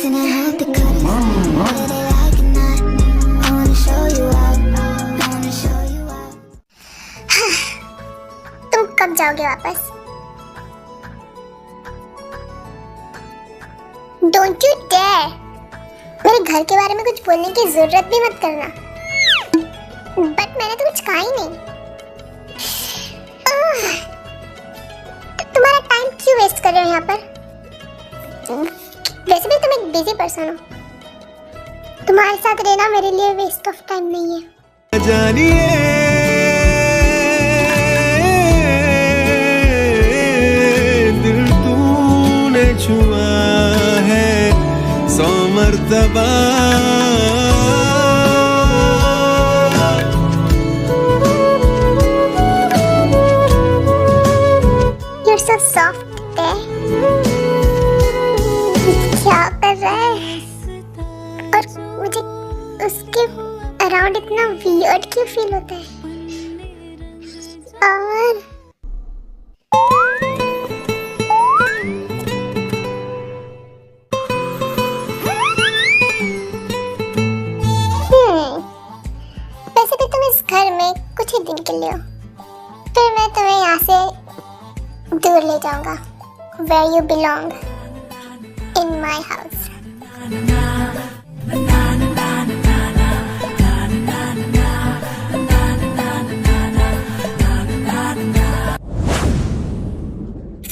Can I help it cut it? Whether they like it or not, I wanna show you out. I wanna show you out. तुम कब जाओगे वापस? Don't you dare! मेरे घर के बारे में कुछ बोलने की जरूरत भी मत करना। बट मैंने तो कुछ कहा ही नहीं। तुम्हारा टाइम क्यों वेस्ट कर रहे हो यहाँ पर? वैसे भी तुम एक बिजी पर्सन हो। तुम्हारे साथ रहना मेरे लिए वेस्ट ऑफ टाइम नहीं है। जानिए दिल तूने छुआ है 100 मर्तबा। You're so soft क्या कर रहा है? और मुझे उसके अराउंड इतना वियर्ड क्यों फील होता है? और वैसे भी तुम इस घर में कुछ ही दिन के लिए हो, फिर मैं तुम्हें यहाँ से दूर ले जाऊंगा। Where you belong, in my house.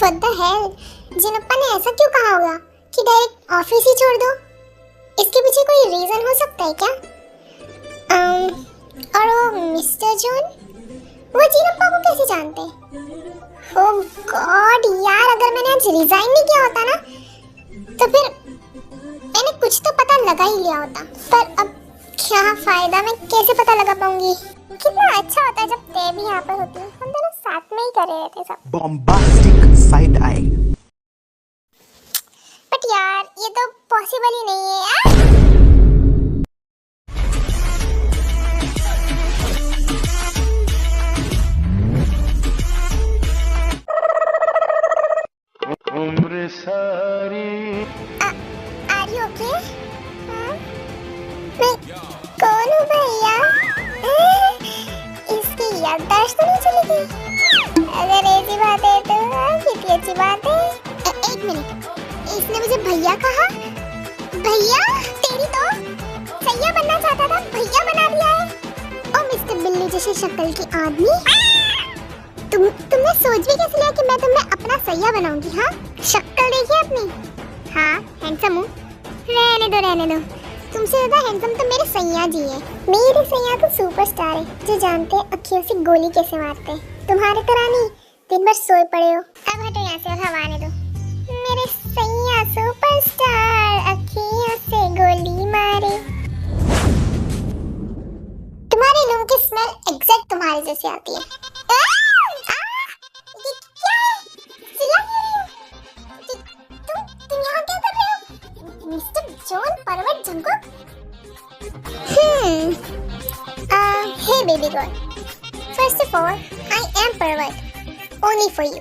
What the hell? जिनप्पा ने ऐसा क्यों कहा होगा कि डायरेक्ट ऑफिस ही छोड़ दो? इसके पीछे कोई रीजन हो सकता है क्या? और वो मिस्टर जॉन, वो जिनप्पा को कैसे जानते? ओह गॉड यार, अगर मैंने आज रिजाइन नहीं किया होता ना, तो फिर मैंने कुछ तो पता लगा ही लिया होता। पर अब क्या फायदा, मैं कैसे पता लगा पाऊंगी? कितना अच्छा होता है जब ते भी यहाँ पर होती है, हम दोनों साथ में ही कर रहे थे सब। Bombastic side I. बट यार ये तो पॉसिबल ही नहीं है। उम्र सारी आर यू ओके? मैं कौन हूँ भैया? इसकी याददाश्त तो नहीं चली गई? अगर ऐसी बात है तो कितनी अच्छी बात है। एक मिनट, इसने मुझे भैया कहा? भैया तेरी तो सैया बनना चाहता था, भैया बना दिया है। ओ मिस्टर बिल्ली जैसे शक्ल के आदमी, तुमने सोच भी कैसे लिया कि मैं तुम्हें अपना सैया बनाऊंगी? हाँ, शक्ल देखिए अपनी। हाँ हैंडसम हूँ, रहने दो। तुमसे ज्यादा हैंडसम तो मेरे सैया जी है। मेरे सैया तो सुपरस्टार है, जो जानते हैं अखियों से गोली कैसे मारते हैं। तुम्हारे तरह नहीं, दिन भर सोए पड़े हो। अब हटो यहाँ से और हवा आने दो। मेरे सैया सुपरस्टार, अखियों से गोली मारे। तुम्हारे रूम की स्मेल एग्जैक्ट तुम्हारे जैसी आती है। मिस्टर जॉन परवट Jungkook? Hey baby girl. First of all, I am pervert. Only for you.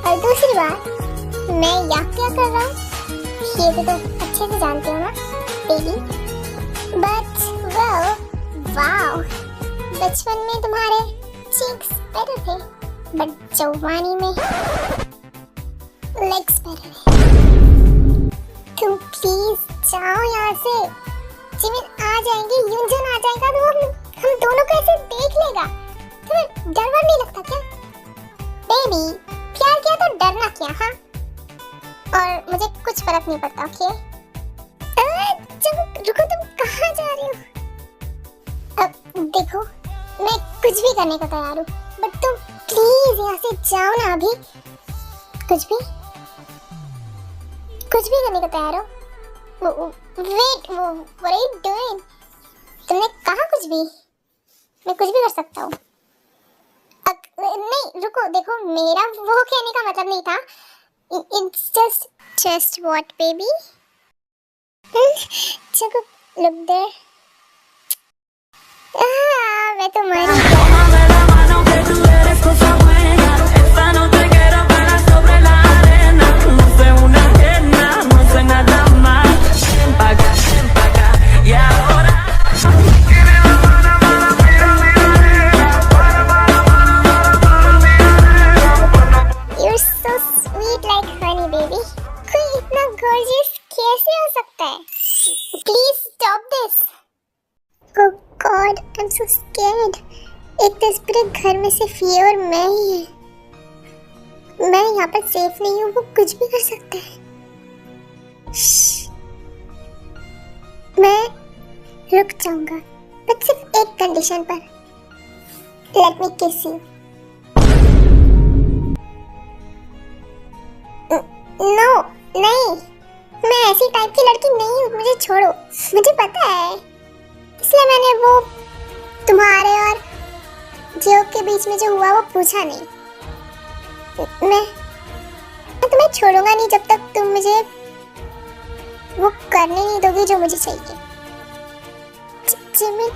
और दूसरी बात, मैं यहाँ क्या कर रहा हूँ ये तो तुम अच्छे से जानते हो ना बेबी। बट वाओ, बचपन में तुम्हारे चीक्स बेटर थे, बट जवानी में लेग्स बेटर है। तुम प्लीज जाओ यहाँ से। जिमिन आ जाएंगे, यूंजन आ जाएगा तो हम दोनों को ऐसे देख लेगा। तुम्हें डर वर नहीं लगता क्या? बेबी प्यार किया तो डरना क्या? हाँ, और मुझे कुछ फर्क नहीं पड़ता। ओके रुको, तुम कहाँ जा रही हो? अब देखो, मैं कुछ भी करने को तैयार हूँ, बट तुम प्लीज यहाँ से जाओ ना। अभी कुछ भी करने को तैयार हो? Wait, what are you doing? तुमने कहा कुछ भी? मैं कुछ भी कर सकता हूँ। नहीं रुको, देखो मेरा वो कहने का मतलब नहीं था। It's just what baby? चलो look there. मैं तो मर गया। You're so sweet like honey, baby. कोई इतना gorgeous कैसे हो सकता है? Please stop this. Oh God, I'm so scared. एक तो इस पूरे घर में सिर्फ ये और मैं ही है। मैं यहाँ पर सेफ नहीं हूँ, वो कुछ भी कर सकता है। श्श्श। मैं रुक जाऊंगा, बट सिर्फ एक कंडीशन पर। Let me kiss you. No नहीं, मैं ऐसी टाइप की लड़की नहीं हूँ, मुझे छोड़ो। मुझे पता है, इसलिए मैंने वो तुम्हारे और जियो के बीच में जो हुआ वो पूछा नहीं। मैं तुम्हें छोड़ूंगा नहीं जब तक तुम मुझे वो करने नहीं दोगी जो मुझे चाहिए। जिमी,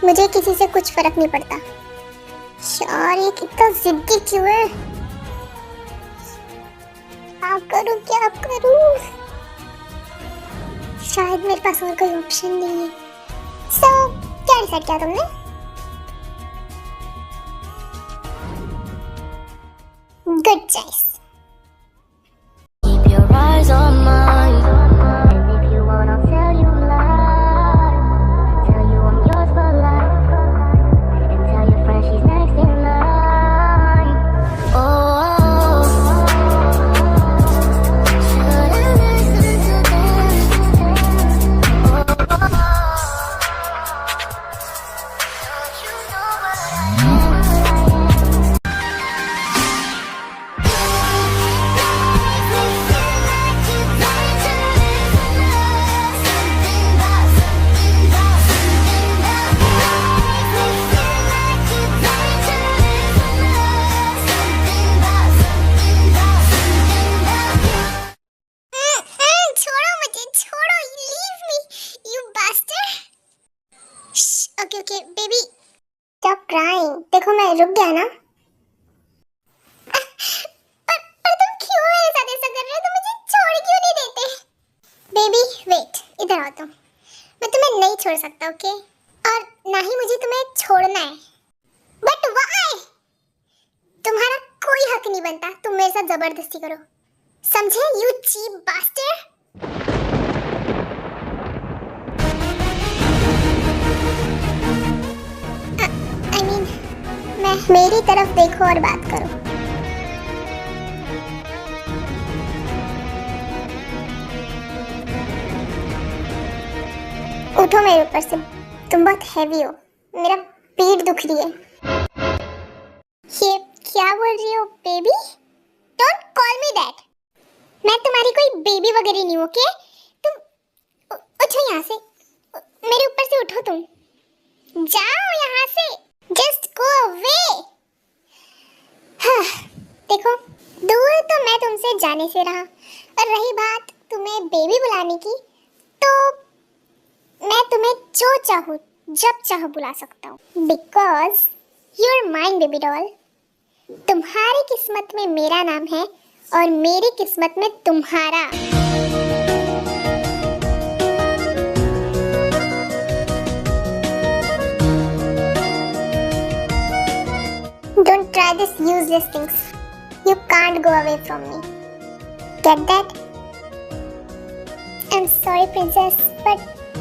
मुझे किसी से कुछ फर्क नहीं पड़ता। यार ये कितना जिद्दी क्यों है? क्या करूं? शायद मेरे पास और कोई ऑप्शन नहीं है। So, क्या डिसाइड किया तुमने? Good choice. Keep your eyes on mine. And if you want, I'll tell you lies. Tell you I'm yours for life. And tell your friend she's next in line. Oh, should I listen to them? Oh, don't you know what I am? Okay, baby, stop crying. देखो मैं रुक गया ना। पर तुम क्यों मेरे साथ ऐसा कर रहे हो? तुम मुझे छोड़ क्यों नहीं देते? बेबी वेट, इधर आओ तुम। मैं तुम्हें नहीं छोड़ सकता, ओके? और ना ही मुझे तुम्हें छोड़ना है। But why? तुम्हारा कोई हक नहीं बनता तुम मेरे साथ जबरदस्ती करो, समझे? You cheap bastard. मेरी तरफ देखो और बात करो। उठो मेरे ऊपर से, तुम बहुत हैवी हो, मेरा पीठ दुख रही है। ये क्या बोल रही हो baby? Don't call me that. मैं तुम्हारी कोई बेबी वगैरह नहीं हूँ, ओके? तुम उठो यहाँ से, मेरे ऊपर से उठो, तुम जाओ यहाँ से। Just go away. हाँ, देखो दूर तो मैं तुमसे जाने से रहा, और रही बात तुम्हें बेबी बुलाने की, तो मैं तुम्हें जो चाहूँ जब चाहूँ बुला सकता हूँ। Because you're mine, baby doll. तुम्हारी किस्मत में मेरा नाम है और मेरी किस्मत में तुम्हारा। Don't try this useless things. You can't go away from me. Get that? I'm sorry, princess, but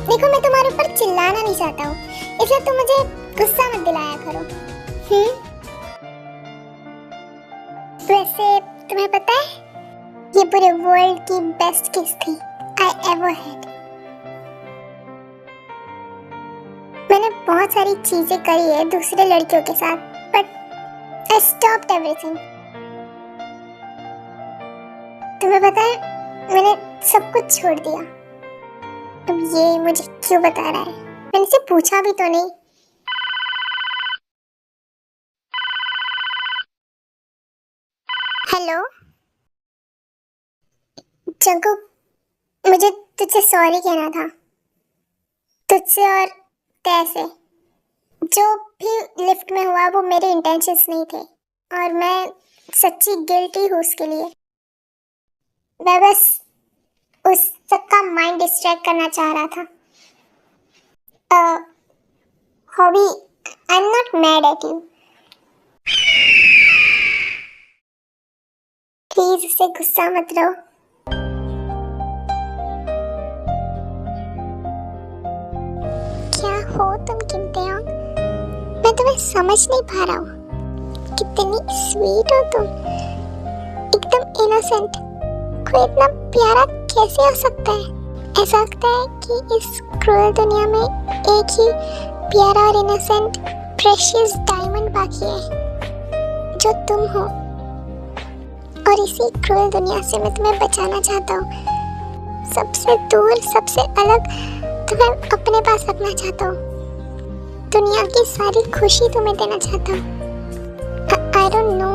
देखो मैं तुम्हारे ऊपर चिल्लाना नहीं चाहता हूँ, इसलिए तुम मुझे गुस्सा मत दिलाया करो। वैसे तुम्हें पता है, ये पूरे वर्ल्ड की बेस्ट किस थी I ever had. मैंने बहुत सारी चीजें करी है दूसरे लड़कियों के साथ, but I stopped everything. तुम्हें पता है, मैंने सब कुछ छोड़ दिया। अब ये मुझे क्यों बता रहा है? मैंने इसे पूछा भी तो नहीं। हेलो जंकू, मुझे तुझसे सॉरी कहना था, तुझसे और तैसे। जो भी लिफ्ट में हुआ वो मेरे इंटेंशंस नहीं थे और मैं सच्ची गिल्टी हूँ उसके लिए। मैं बस उस सबका माइंड डिस्ट्रैक्ट करना चाह रहा था। Hobby, I am not mad at you. Please उससे गुस्सा मत रहो। क्या हो तुम किम तेयोंग? मैं तुम्हें समझ नहीं पा रहा हूँ। कितनी स्वीट हो तुम, एकदम इनोसेंट। कोई इतना प्यारा कैसे हो सकता है? ऐसा लगता है कि इस क्रूएल दुनिया में एक ही प्यारा और इनोसेंट प्रेशियस डायमंड बाकी है, जो तुम हो। और इसी क्रूएल दुनिया से मैं तुम्हें बचाना चाहता हूँ। सबसे दूर, सबसे अलग तुम्हें अपने पास रखना चाहता हूँ। दुनिया की सारी खुशी तुम्हें देना चाहता हूँ। आई डोंट नो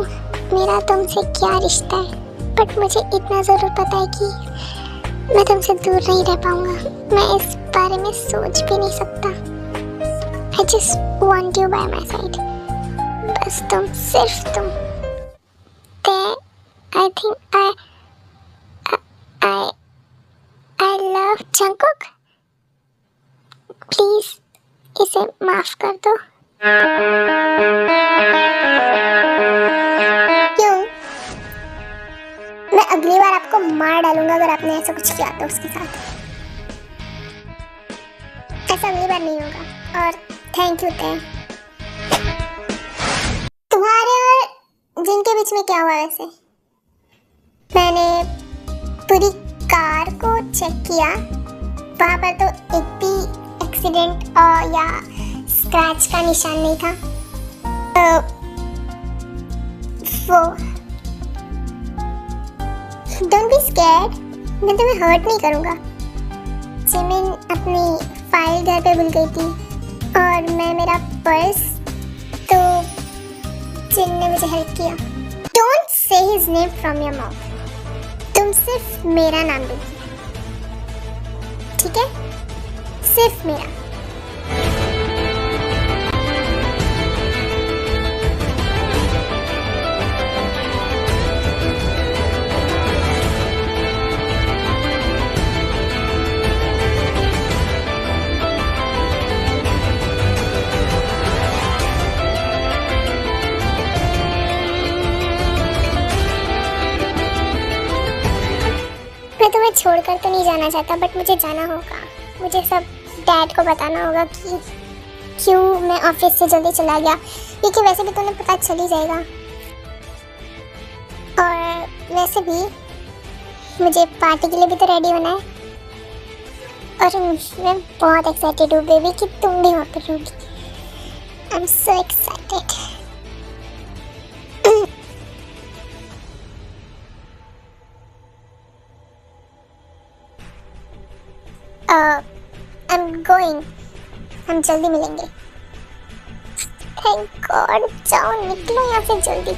मेरा तुमसे क्या रिश्ता है, बट मुझे इतना ज़रूर पता है कि मैं तुमसे दूर नहीं रह पाऊंगा। मैं इस बारे में सोच भी नहीं सकता। I just want you bye my side. बस तुम, सिर्फ तुम। I think I love Jungkook. Please इसे माफ कर दो। क्यों? मैं अगली बार आपको मार डालूंगा अगर आपने ऐसा कुछ किया तो उसके साथ। ऐसा अगली बार नहीं होगा। और थैंक यू ते। तुम्हारे और जिनके बीच में क्या हुआ वैसे? मैंने पूरी कार को चेक किया, वहाँ पर तो एक भी एक्सीडेंट या स्क्रैच का निशान नहीं था। वो डोंट बी स्कैर्ड, मैं तुम्हें हर्ट नहीं करूँगा। जिमिन अपनी फाइल घर पे भूल गई थी और मैं मेरा पर्स, तो जिन ने मुझे हेल्प किया। Don't say his name from your mouth. तुम सिर्फ मेरा नाम लो, ठीक है? सिर्फ मेरा। मैं तुम्हें छोड़कर तो नहीं जाना चाहता, बट मुझे जाना होगा। मुझे सब डैड को बताना होगा कि क्यों मैं ऑफिस से जल्दी चला गया, क्योंकि वैसे भी तुम्हें पता चल ही जाएगा। और वैसे भी मुझे पार्टी के लिए भी तो रेडी होना है। और मैं बहुत एक्साइटेड हूँ बेबी कि तुम भी वहाँ पर होगी। I am so excited. I'm going. हम जल्दी मिलेंगे। Thank God. जाओ, निकलो यहाँ से जल्दी।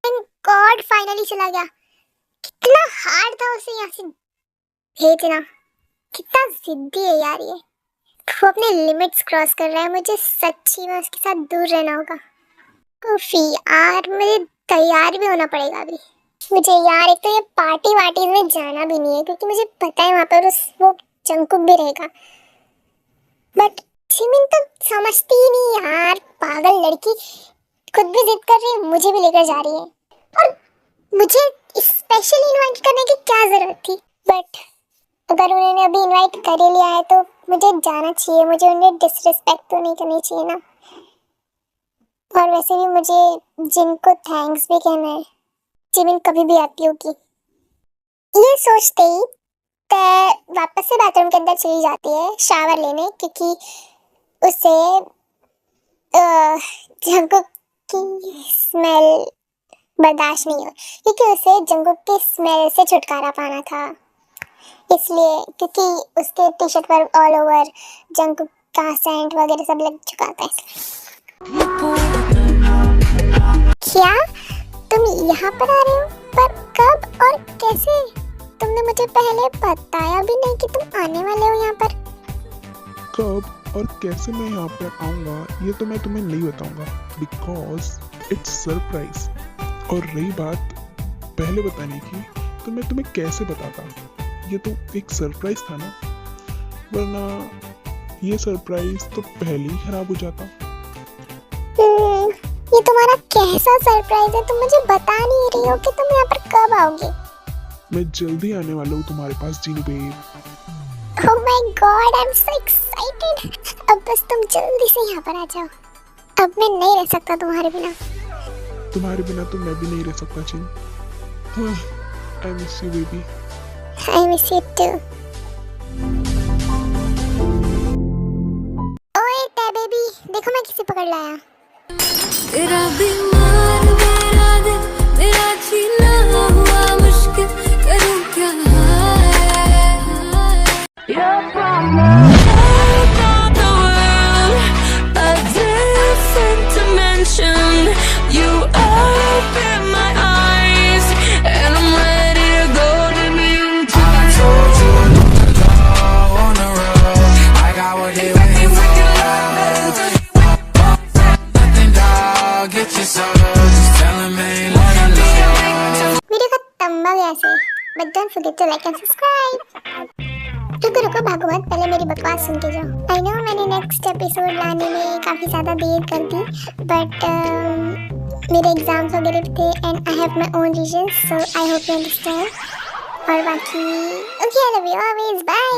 थैंक गॉड, फाइनली चला गया। कितना हार्ड था उसे यहाँ से भेजना। कितना जिद्दी है यार ये। वो अपने लिमिट्स क्रॉस कर रहा है। मुझे सच्ची में उसके साथ दूर रहना होगा। उफ़ यार, मुझे तैयार भी होना पड़ेगा अभी। मुझे यार एक तो ये पार्टी वार्टी में जाना भी नहीं है, क्योंकि मुझे पता है वहाँ पर वो जंगकुक भी रहेगा। बट जिमिन तो समझती ही नहीं यार। पागल लड़की, खुद भी जिद कर रही है, मुझे भी लेकर जा रही है। और मुझे स्पेशली इन्वाइट करने की क्या जरूरत थी? बट अगर उन्होंने अभी इनवाइट कर ही लिया है तो मुझे जाना चाहिए। मुझे उन्हें डिसरिस्पेक्ट तो नहीं करनी चाहिए ना। और वैसे भी मुझे जिनको थैंक्स भी कहना है। जिमिन कभी भी आती होगी। ये सोचते ही तय वापस से बाथरूम के अंदर चली जाती है शावर लेने, क्योंकि उसे जंगकुक की स्मेल बर्दाश्त नहीं हो, क्योंकि उसे जंगकुक की स्मेल से छुटकारा पाना था। इसलिए क्योंकि उसके टी शर्ट पर ऑल ओवर जंगकुक का सेंट वगैरह सब लग चुका था इसलिए। क्या तुम यहाँ पर आ रहे हो? पर कब और कैसे? तुमने मुझे पहले बताया भी नहीं कि तुम आने वाले हो यहाँ पर। कब और कैसे मैं यहाँ पर आऊँगा ये तो मैं तुम्हें नहीं बताऊँगा, बिकॉज इट्स सरप्राइज। और रही बात पहले बताने की, तो मैं तुम्हें कैसे बताता, ये तो एक सरप्राइज था ना, वरना ये सरप्राइज तो पहले ही खराब हो जाता। ये तुम्हारा कैसा सरप्राइज है? तुम मुझे बता नहीं रही हो कि तुम यहाँ पर कब आओगे। मैं जल्दी आने वाला हूँ तुम्हारे पास जीनू babe. Oh my God, I'm so excited। अब बस तुम जल्दी से यहाँ पर आ जाओ। अब मैं नहीं रह सकता तुम्हारे बिना। तुम्हारे बिना तो मैं भी नहीं रह सकता चिन। I miss you baby. I miss you too। ओए टे बेबी, देखो मैं किसे पकड़ लाया। तेरा बीमार मेरा दिल, मेरा जीना हुआ मुश्किल, करूं क्या You're from another world, a different dimension. You open my eyes, and I'm ready to go to new I told you not to go on the road. I got what they waiting for. Nothing, dog. Get your soul. Just tell them ain't nothing. Video का तंबा वैसे, but don't forget to like and subscribe। रुको भागो मत, पहले मेरी बकवास सुन के जाओ। आई नो मैंने नेक्स्ट एपिसोड लाने में काफ़ी ज़्यादा देर कर दी, बट मेरे एग्जाम्स वगैरह थे and I have my own reasons, so I hope you understand. और बाकी okay, I love you always, bye.